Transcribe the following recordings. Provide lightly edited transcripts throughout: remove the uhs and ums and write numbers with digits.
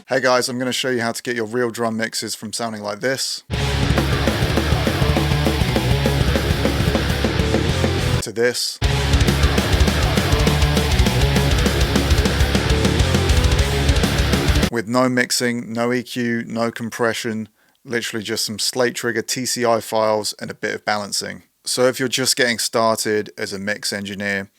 Hey guys, I'm going to show you how to get your real drum mixes from sounding like this to this. With no mixing, no EQ, no compression, literally just some Slate Trigger TCI files and a bit of balancing. So if you're just getting started as a mix engineer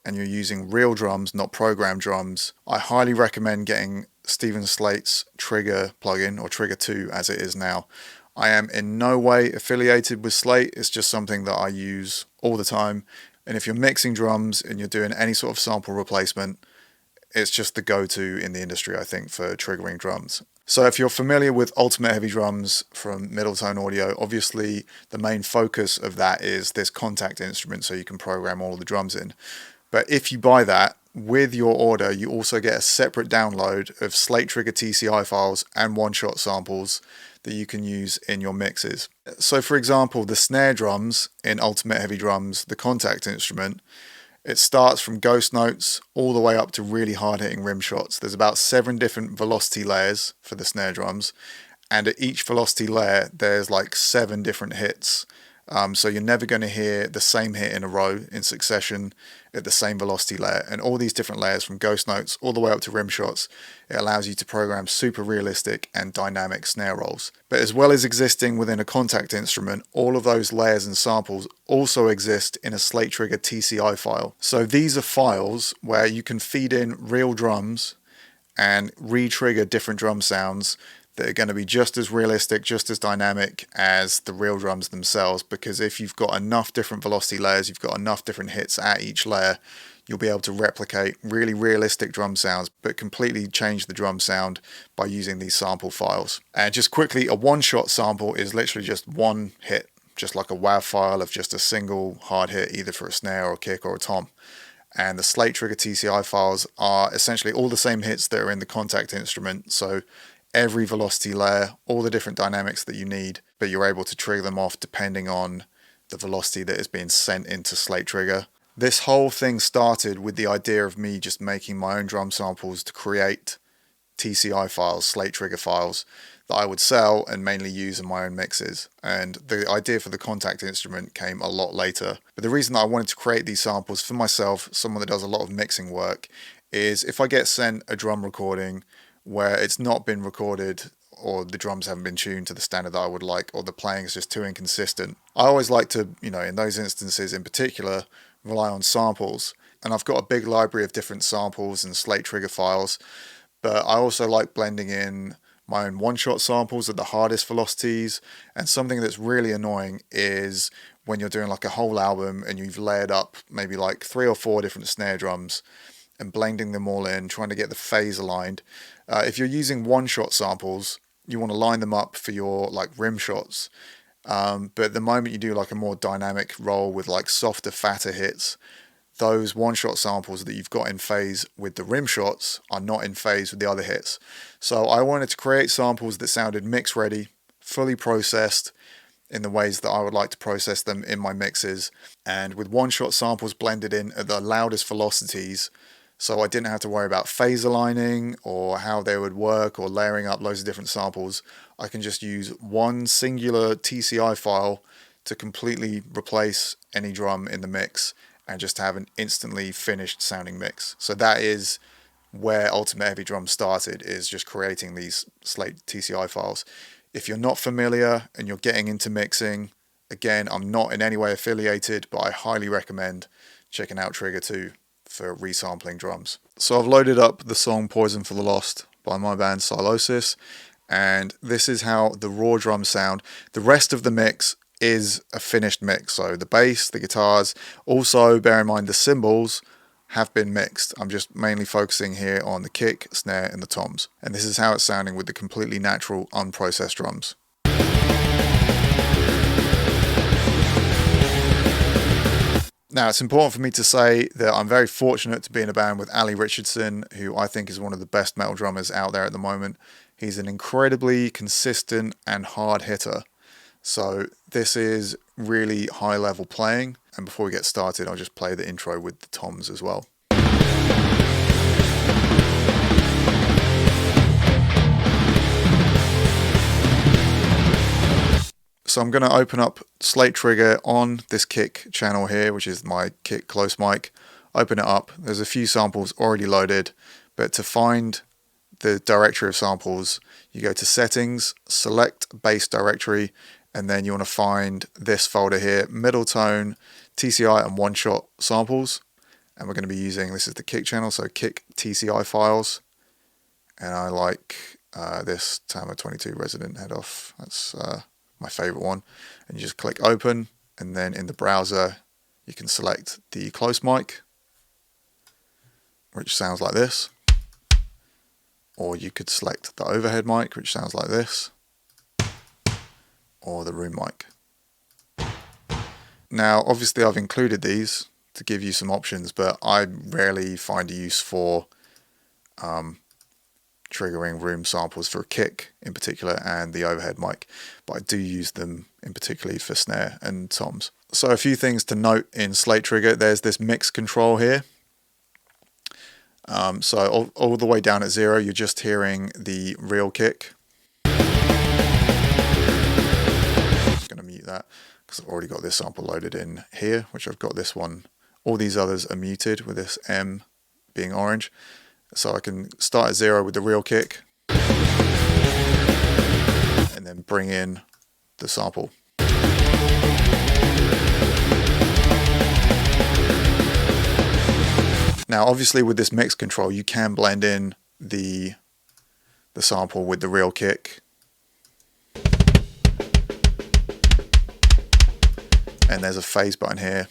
and you're using real drums, not programmed drums, I highly recommend getting Steven Slate's Trigger plugin, or Trigger 2 as it is now. I am in no way affiliated with Slate, it's just something that I use all the time. And if you're mixing drums and you're doing any sort of sample replacement, it's just the go-to in the industry, I think, for triggering drums. So if you're familiar with Ultimate Heavy Drums from Middleton Audio, obviously the main focus of that is this contact instrument, so you can program all of the drums in. But if you buy that, with your order, you also get a separate download of Slate Trigger TCI files and one-shot samples that you can use in your mixes. So for example, the snare drums in Ultimate Heavy Drums, the contact instrument, it starts from ghost notes all the way up to really hard-hitting rim shots. There's about 7 different velocity layers for the snare drums, and at each velocity layer, there's like 7 different hits. So you're never going to hear the same hit in a row in succession at the same velocity layer. And all these different layers from ghost notes all the way up to rim shots, it allows you to program super realistic and dynamic snare rolls. But as well as existing within a contact instrument, all of those layers and samples also exist in a Slate Trigger TCI file. So these are files where you can feed in real drums and re-trigger different drum sounds that are going to be just as realistic, just as dynamic as the real drums themselves, because if you've got enough different velocity layers, you've got enough different hits at each layer, you'll be able to replicate really realistic drum sounds, but completely change the drum sound by using these sample files. And just quickly, a one-shot sample is literally just one hit, just like a WAV file of just a single hard hit, either for a snare or a kick or a tom. And the Slate Trigger TCI files are essentially all the same hits that are in the contact instrument, so every velocity layer, all the different dynamics that you need, but you're able to trigger them off depending on the velocity that is being sent into Slate Trigger. This whole thing started with the idea of me just making my own drum samples to create TCI files, Slate Trigger files, that I would sell and mainly use in my own mixes. And the idea for the contact instrument came a lot later. But the reason that I wanted to create these samples for myself, someone that does a lot of mixing work, is if I get sent a drum recording where it's not been recorded, or the drums haven't been tuned to the standard that I would like, or the playing is just too inconsistent, I always like to, in those instances in particular, rely on samples. And I've got a big library of different samples and Slate Trigger files, but I also like blending in my own one-shot samples at the hardest velocities. And something that's really annoying is when you're doing like a whole album and you've layered up maybe like 3 or 4 different snare drums and blending them all in, trying to get the phase aligned. If you're using one-shot samples, you want to line them up for your like rim shots. But the moment you do like a more dynamic roll with like softer, fatter hits, those one-shot samples that you've got in phase with the rim shots are not in phase with the other hits. So I wanted to create samples that sounded mix ready, fully processed in the ways that I would like to process them in my mixes, and with one-shot samples blended in at the loudest velocities, so I didn't have to worry about phase aligning or how they would work or layering up loads of different samples. I can just use one singular TCI file to completely replace any drum in the mix and just have an instantly finished sounding mix. So that is where Ultimate Heavy Drums started, is just creating these Slate TCI files. If you're not familiar and you're getting into mixing, again, I'm not in any way affiliated, but I highly recommend checking out Trigger 2 for resampling drums. So I've loaded up the song Poison for the Lost by my band Silosis, and this is how the raw drums sound. The rest of the mix is a finished mix, so the bass, the guitars, also bear in mind the cymbals have been mixed. I'm just mainly focusing here on the kick, snare and the toms, and this is how it's sounding with the completely natural unprocessed drums. Now, it's important for me to say that I'm very fortunate to be in a band with Ali Richardson, who I think is one of the best metal drummers out there at the moment. He's an incredibly consistent and hard hitter. So this is really high level playing. And before we get started, I'll just play the intro with the toms as well. So I'm going to open up Slate Trigger on this kick channel here, which is my kick close mic. Open it up. There's a few samples already loaded, but to find the directory of samples, you go to settings, select base directory, and then you want to find this folder here, Middleton, TCI and one-shot samples. And we're going to be using, this is the kick channel, so kick TCI files. And I like this Tama 22 Resident Head Off. That's my favorite one. And you just click open, and then in the browser you can select the close mic, which sounds like this, or you could select the overhead mic, which sounds like this, or the room mic. Now obviously I've included these to give you some options, but I rarely find a use for triggering room samples for a kick in particular and the overhead mic, but I do use them in particularly for snare and toms. So a few things to note in Slate Trigger. There's this mix control here. So all the way down at 0, you're just hearing the real kick. Just going to mute that because I've already got this sample loaded in here, which I've got this one. All these others are muted with this M being orange. So I can start at 0 with the real kick and then bring in the sample. Now obviously with this mix control you can blend in the sample with the real kick. And there's a phase button here.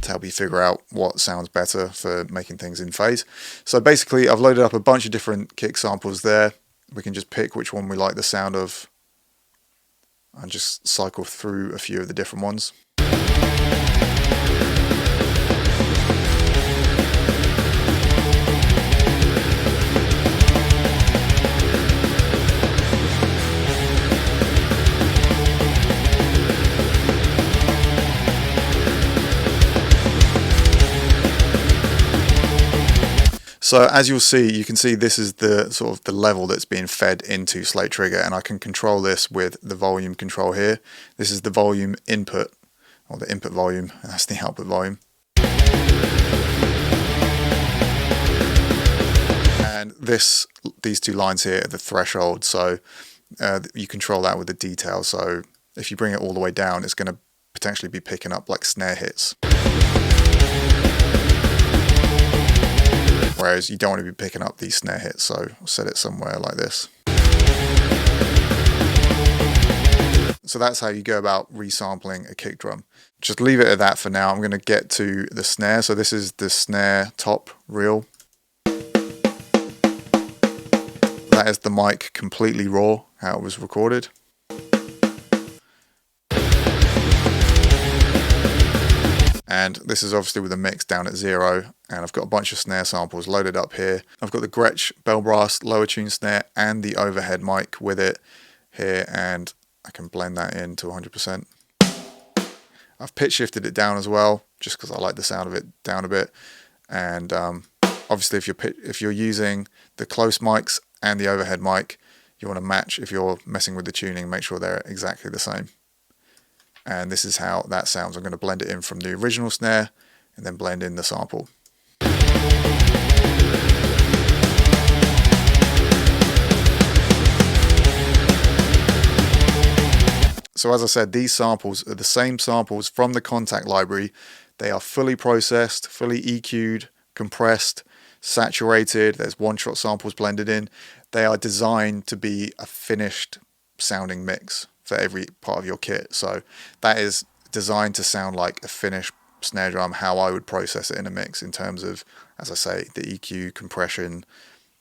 To help you figure out what sounds better for making things in phase. So basically I've loaded up a bunch of different kick samples there. We can just pick which one we like the sound of and just cycle through a few of the different ones. So as you'll see, you can see this is the sort of the level that's being fed into Slate Trigger, and I can control this with the volume control here. This is the volume input, or the input volume, and that's the output volume. And these two lines here are the threshold, so you control that with the detail. So if you bring it all the way down, it's going to potentially be picking up like snare hits. Whereas you don't want to be picking up these snare hits, so I'll set it somewhere like this. So that's how you go about resampling a kick drum. Just leave it at that for now. I'm going to get to the snare. So this is the snare top reel. That is the mic completely raw, how it was recorded. And this is obviously with a mix down at 0, and I've got a bunch of snare samples loaded up here. I've got the Gretsch bell brass lower tune snare and the overhead mic with it here, and I can blend that in to 100%. I've pitch shifted it down as well, just because I like the sound of it down a bit. And obviously if you're using the close mics and the overhead mic, you want to match, if you're messing with the tuning, make sure they're exactly the same. And this is how that sounds. I'm going to blend it in from the original snare and then blend in the sample. So as I said, these samples are the same samples from the Contact library. They are fully processed, fully EQ'd, compressed, saturated. There's one-shot samples blended in. They are designed to be a finished sounding mix for every part of your kit. So that is designed to sound like a finished snare drum, how I would process it in a mix in terms of, as I say, the EQ, compression,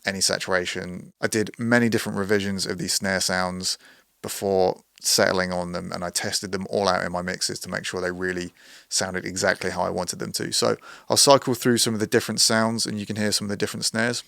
any saturation. I did many different revisions of these snare sounds before settling on them, and I tested them all out in my mixes to make sure they really sounded exactly how I wanted them to. So I'll cycle through some of the different sounds and you can hear some of the different snares.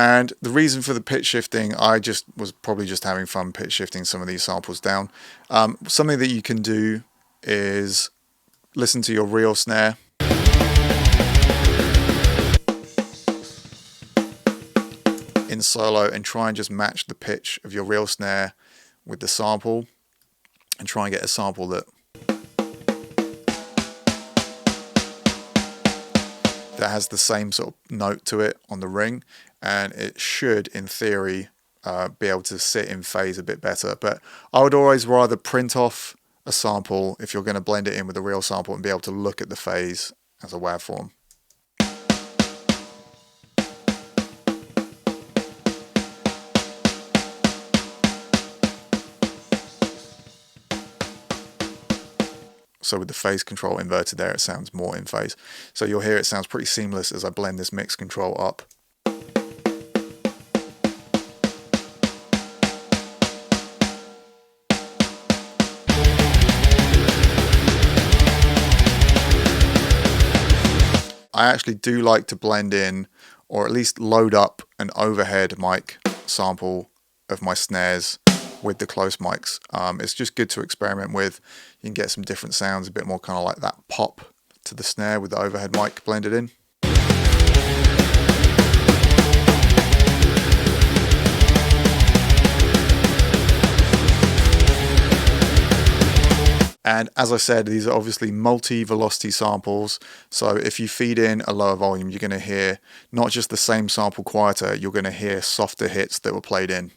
And the reason for the pitch shifting, I just was probably just having fun pitch shifting some of these samples down. Something that you can do is listen to your real snare. In solo, and try and just match the pitch of your real snare with the sample, and try and get a sample that has the same sort of note to it on the ring, and it should, in theory, be able to sit in phase a bit better. But I would always rather print off a sample if you're going to blend it in with a real sample and be able to look at the phase as a waveform. So with the phase control inverted there, it sounds more in phase. So you'll hear it sounds pretty seamless as I blend this mix control up. I actually do like to blend in, or at least load up, an overhead mic sample of my snares with the close mics. It's just good to experiment with. You can get some different sounds, a bit more kind of like that pop to the snare with the overhead mic blended in. And as I said, these are obviously multi-velocity samples, so if you feed in a lower volume, you're going to hear not just the same sample quieter, you're going to hear softer hits that were played in.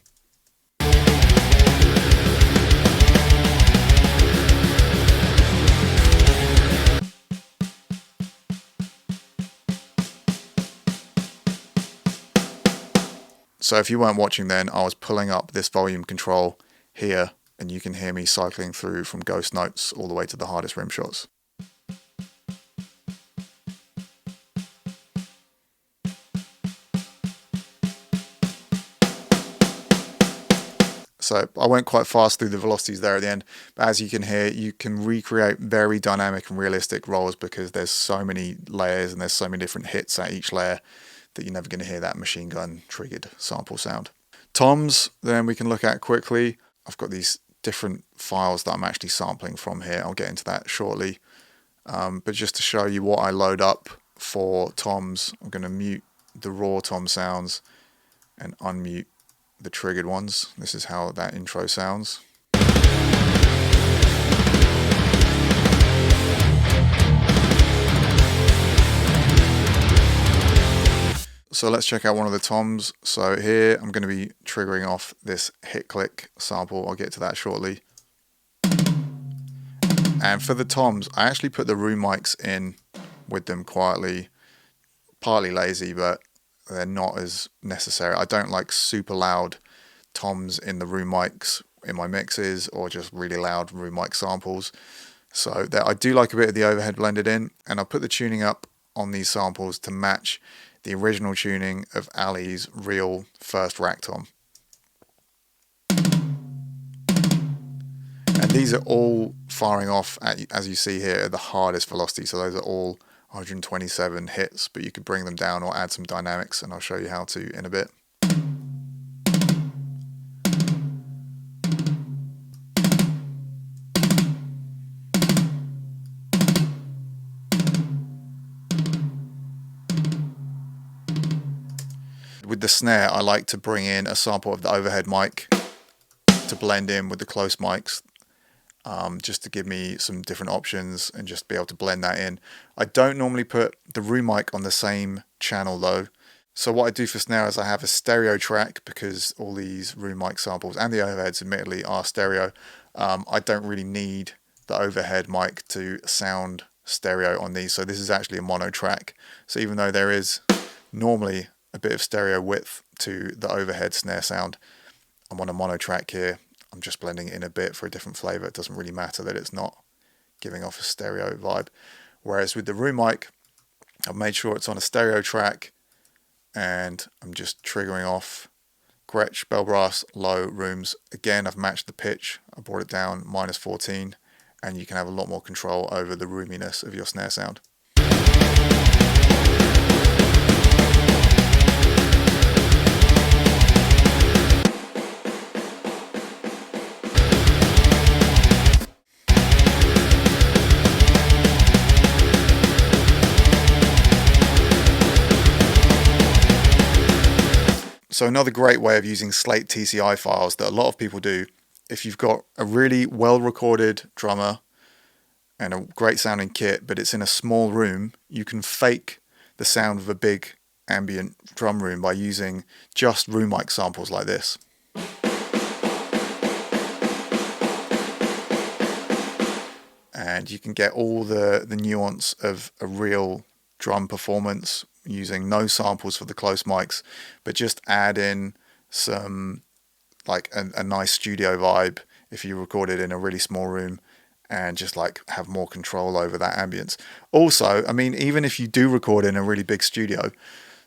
So if you weren't watching then, I was pulling up this volume control here, and you can hear me cycling through from ghost notes all the way to the hardest rim shots. So I went quite fast through the velocities there at the end, but as you can hear, you can recreate very dynamic and realistic rolls because there's so many layers and there's so many different hits at each layer that you're never going to hear that machine gun triggered sample sound. Toms, then we can look at quickly. I've got these different files that I'm actually sampling from here. I'll get into that shortly. But just to show you what I load up for toms, I'm going to mute the raw tom sounds and unmute the triggered ones. This is how that intro sounds. So let's check out one of the toms. So here I'm going to be triggering off this hit click sample. I'll get to that shortly. And for the toms, I actually put the room mics in with them quietly, partly lazy, but they're not as necessary. I don't like super loud toms in the room mics in my mixes, or just really loud room mic samples. So I do like a bit of the overhead blended in, and I'll put the tuning up on these samples to match the original tuning of Ali's real first rack tom. And these are all firing off at, as you see here, at the hardest velocity. So those are all 127 hits, but you could bring them down or add some dynamics, and I'll show you how to in a bit. With the snare, I like to bring in a sample of the overhead mic to blend in with the close mics, just to give me some different options and just be able to blend that in. I don't normally put the room mic on the same channel though. So what I do for snare is I have a stereo track, because all these room mic samples and the overheads admittedly are stereo. I don't really need the overhead mic to sound stereo on these. So this is actually a mono track. So even though there is normally a bit of stereo width to the overhead snare sound, I'm on a mono track here. I'm just blending it in a bit for a different flavor. It doesn't really matter that it's not giving off a stereo vibe. Whereas with the room mic, I've made sure it's on a stereo track, and I'm just triggering off Gretsch, bell brass, low, rooms. Again, I've matched the pitch. I brought it down -14, and you can have a lot more control over the roominess of your snare sound. So another great way of using Slate TCI files that a lot of people do, if you've got a really well recorded drummer and a great sounding kit, but it's in a small room, you can fake the sound of a big ambient drum room by using just room mic samples like this. And you can get all the nuance of a real drum performance using no samples for the close mics, but just add in some like a nice studio vibe if you record it in a really small room and just like have more control over that ambience. Also, I mean, even if you do record in a really big studio,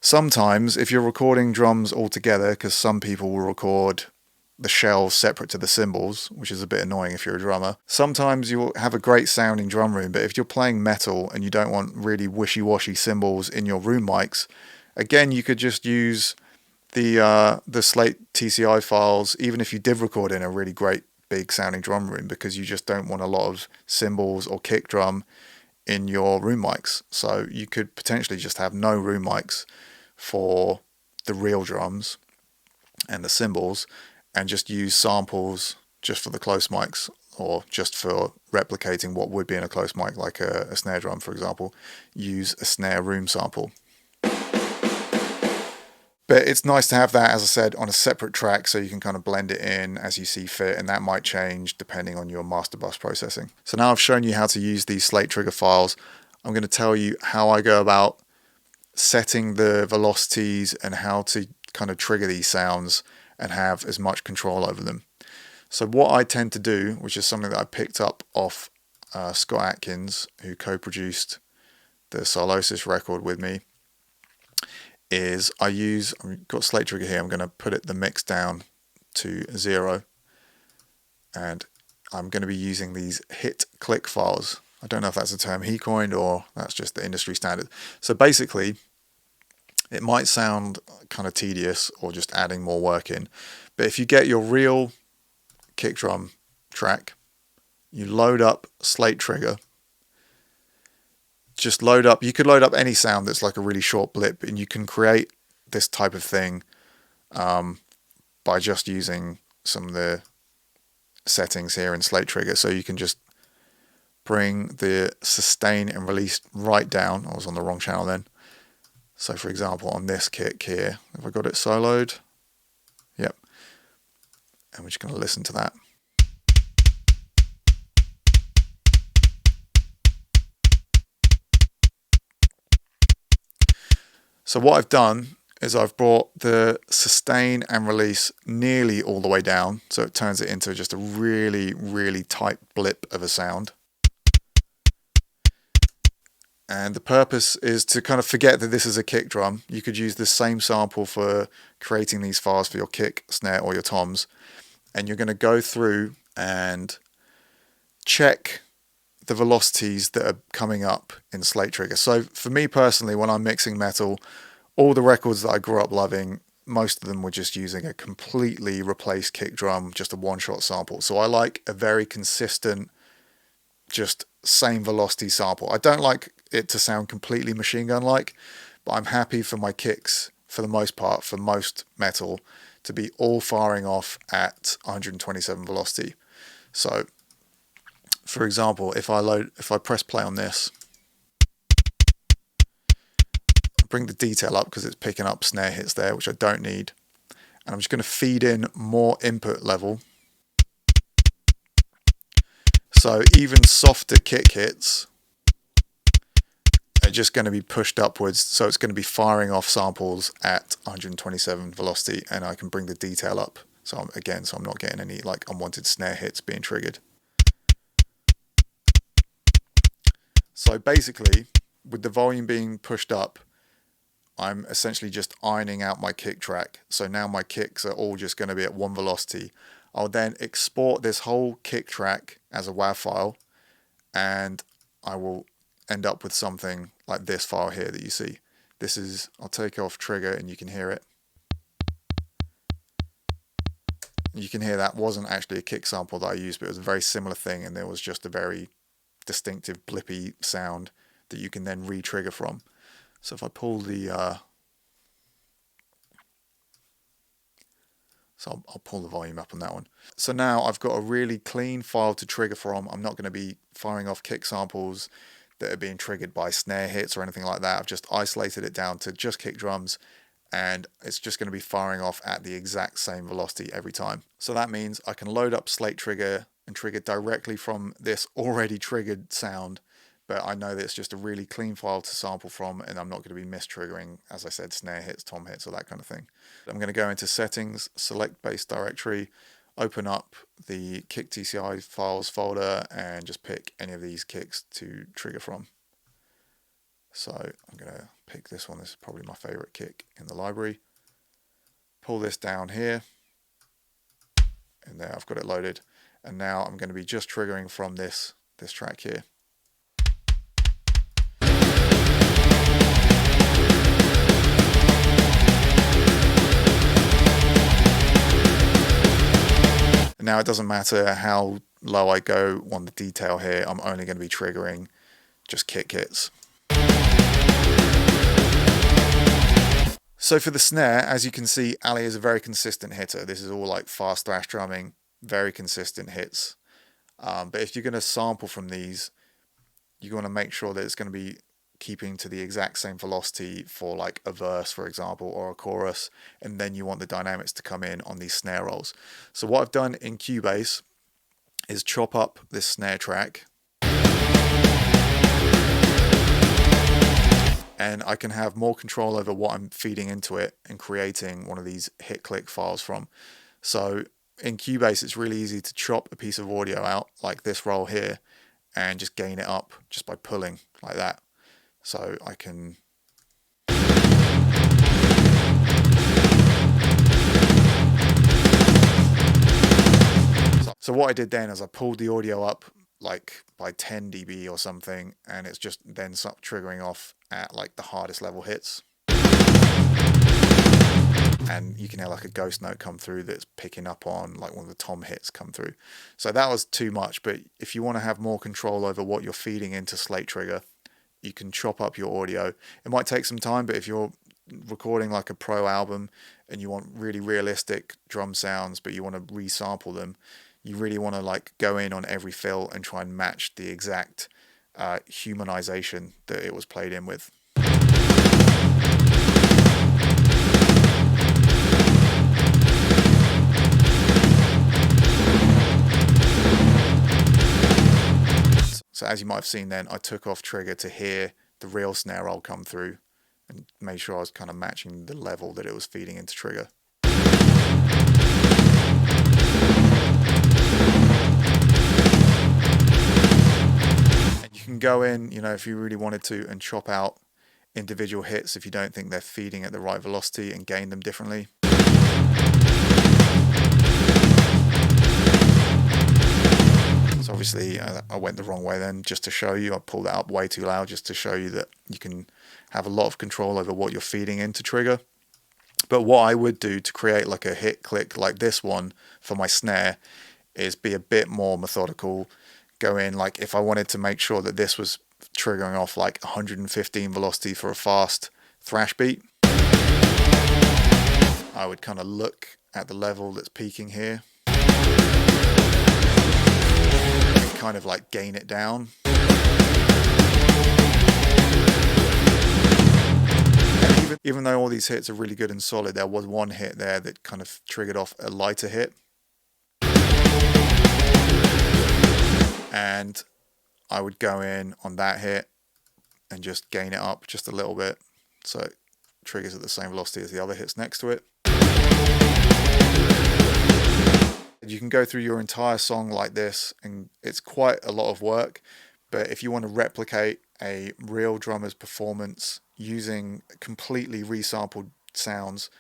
sometimes if you're recording drums all together, because some people will record the shells separate to the cymbals, which is a bit annoying if you're a drummer. Sometimes you'll have a great sounding drum room, but if you're playing metal and you don't want really wishy-washy cymbals in your room mics, again, you could just use the Slate TCI files, even if you did record in a really great big sounding drum room, because you just don't want a lot of cymbals or kick drum in your room mics. So you could potentially just have no room mics for the real drums and the cymbals, and just use samples just for the close mics, or just for replicating what would be in a close mic, like a snare drum, for example. Use a snare room sample. But it's nice to have that, as I said, on a separate track so you can kind of blend it in as you see fit, and that might change depending on your master bus processing. So now I've shown you how to use these Slate Trigger files. I'm going to tell you how I go about setting the velocities and how to kind of trigger these sounds and have as much control over them. So what I tend to do, which is something that I picked up off Scott Atkins, who co-produced the Solosis record with me, is I've got Slate Trigger here. I'm going to put the mix down to 0, and I'm going to be using these hit click files. I don't know if that's a term he coined or that's just the industry standard. So basically, it might sound kind of tedious or just adding more work in, but if you get your real kick drum track, you load up Slate Trigger, you could load up any sound that's like a really short blip, and you can create this type of thing by just using some of the settings here in Slate Trigger. So you can just bring the sustain and release right down. I was on the wrong channel then. So for example, on this kick here, have I got it soloed? Yep. And we're just going to listen to that. So what I've done is I've brought the sustain and release nearly all the way down, so it turns it into just a really, really tight blip of a sound. And the purpose is to kind of forget that this is a kick drum. You could use the same sample for creating these files for your kick, snare, or your toms. And you're going to go through and check the velocities that are coming up in Slate Trigger. So for me personally, when I'm mixing metal, all the records that I grew up loving, most of them were just using a completely replaced kick drum, just a one-shot sample. So I like a very consistent, just same velocity sample. I don't like it to sound completely machine gun-like, but I'm happy for my kicks, for the most part, for most metal, to be all firing off at 127 velocity. So, for example, if I press play on this, bring the detail up because it's picking up snare hits there, which I don't need. And I'm just going to feed in more input level. So even softer kick hits are just going to be pushed upwards. So it's going to be firing off samples at 127 velocity, and I can bring the detail up. So I'm not getting any like unwanted snare hits being triggered. So basically, with the volume being pushed up, I'm essentially just ironing out my kick track. So now my kicks are all just going to be at one velocity. I'll then export this whole kick track as a WAV file, and I will end up with something like this file here that you see. I'll take off trigger and you can hear it. You can hear that wasn't actually a kick sample that I used, but it was a very similar thing, and there was just a very distinctive blippy sound that you can then re-trigger from. So if I pull the So I'll pull the volume up on that one. So now I've got a really clean file to trigger from. I'm not going to be firing off kick samples that are being triggered by snare hits or anything like that. I've just isolated it down to just kick drums, and it's just going to be firing off at the exact same velocity every time. So that means I can load up Slate Trigger and trigger directly from this already triggered sound, but I know that it's just a really clean file to sample from, and I'm not going to be mistriggering, as I said, snare hits, tom hits, or that kind of thing. I'm going to go into settings, select base directory, open up the kick TCI files folder, and just pick any of these kicks to trigger from. So I'm going to pick this one. This is probably my favorite kick in the library. Pull this down here, and there I've got it loaded. And now I'm going to be just triggering from this track here. Now it doesn't matter how low I go on the detail here, I'm only going to be triggering just kick hits. So for the snare, as you can see, Ali is a very consistent hitter. This is all like fast thrash drumming, very consistent hits. But if you're going to sample from these, you're going to make sure that it's going to be keeping to the exact same velocity for like a verse, for example, or a chorus, and then you want the dynamics to come in on these snare rolls. So what I've done in Cubase is chop up this snare track, and I can have more control over what I'm feeding into it and creating one of these hit click files from. So in Cubase, it's really easy to chop a piece of audio out like this roll here and just gain it up just by pulling like that. So I can so what I did then is I pulled the audio up like by 10 dB or something, and it's just then triggering off at like the hardest level hits. And you can hear like a ghost note come through that's picking up on like one of the tom hits come through. So that was too much, but if you want to have more control over what you're feeding into Slate Trigger, you can chop up your audio. It might take some time, but if you're recording like a pro album and you want really realistic drum sounds, but you want to resample them, you really want to like go in on every fill and try and match the exact humanization that it was played in with. So as you might have seen then, I took off trigger to hear the real snare roll come through and made sure I was kind of matching the level that it was feeding into trigger. And you can go in, you know, if you really wanted to, and chop out individual hits if you don't think they're feeding at the right velocity and gain them differently. So obviously I went the wrong way then, just to show you. I pulled that up way too loud just to show you that you can have a lot of control over what you're feeding into trigger. But what I would do to create like a hit click like this one for my snare is be a bit more methodical. Go in, like if I wanted to make sure that this was triggering off like 115 velocity for a fast thrash beat, I would kind of look at the level that's peaking here, kind of like gain it down. And even though all these hits are really good and solid, there was one hit there that kind of triggered off a lighter hit. And I would go in on that hit and just gain it up just a little bit so it triggers at the same velocity as the other hits next to it. You can go through your entire song like this, and it's quite a lot of work, but if you want to replicate a real drummer's performance using completely resampled sounds,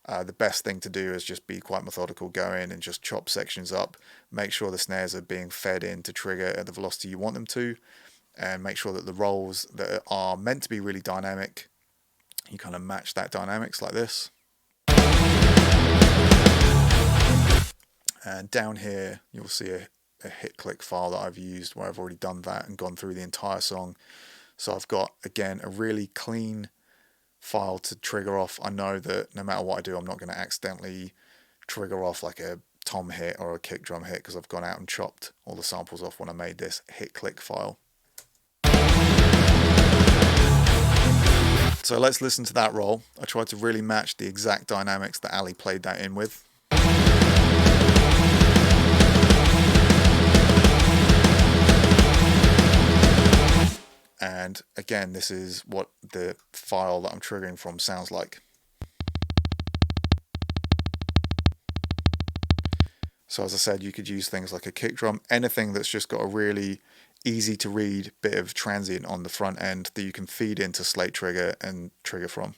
the best thing to do is just be quite methodical. Go in and just chop sections up, make sure the snares are being fed in to trigger at the velocity you want them to, and make sure that the rolls that are meant to be really dynamic, you kind of match that dynamics like this. And down here, you'll see a hit click file that I've used where I've already done that and gone through the entire song. So I've got, again, a really clean file to trigger off. I know that no matter what I do, I'm not going to accidentally trigger off like a tom hit or a kick drum hit, because I've gone out and chopped all the samples off when I made this hit click file. So let's listen to that roll. I tried to really match the exact dynamics that Ali played that in with. And again, this is what the file that I'm triggering from sounds like. So as I said, you could use things like a kick drum, anything that's just got a really easy to read bit of transient on the front end that you can feed into Slate Trigger and trigger from.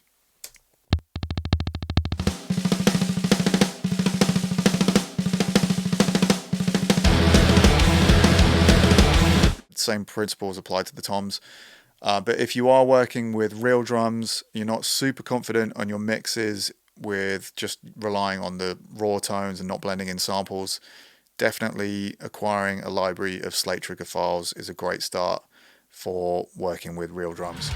Same principles apply to the toms. But if you are working with real drums, you're not super confident on your mixes with just relying on the raw tones and not blending in samples, definitely acquiring a library of Slate Trigger files is a great start for working with real drums.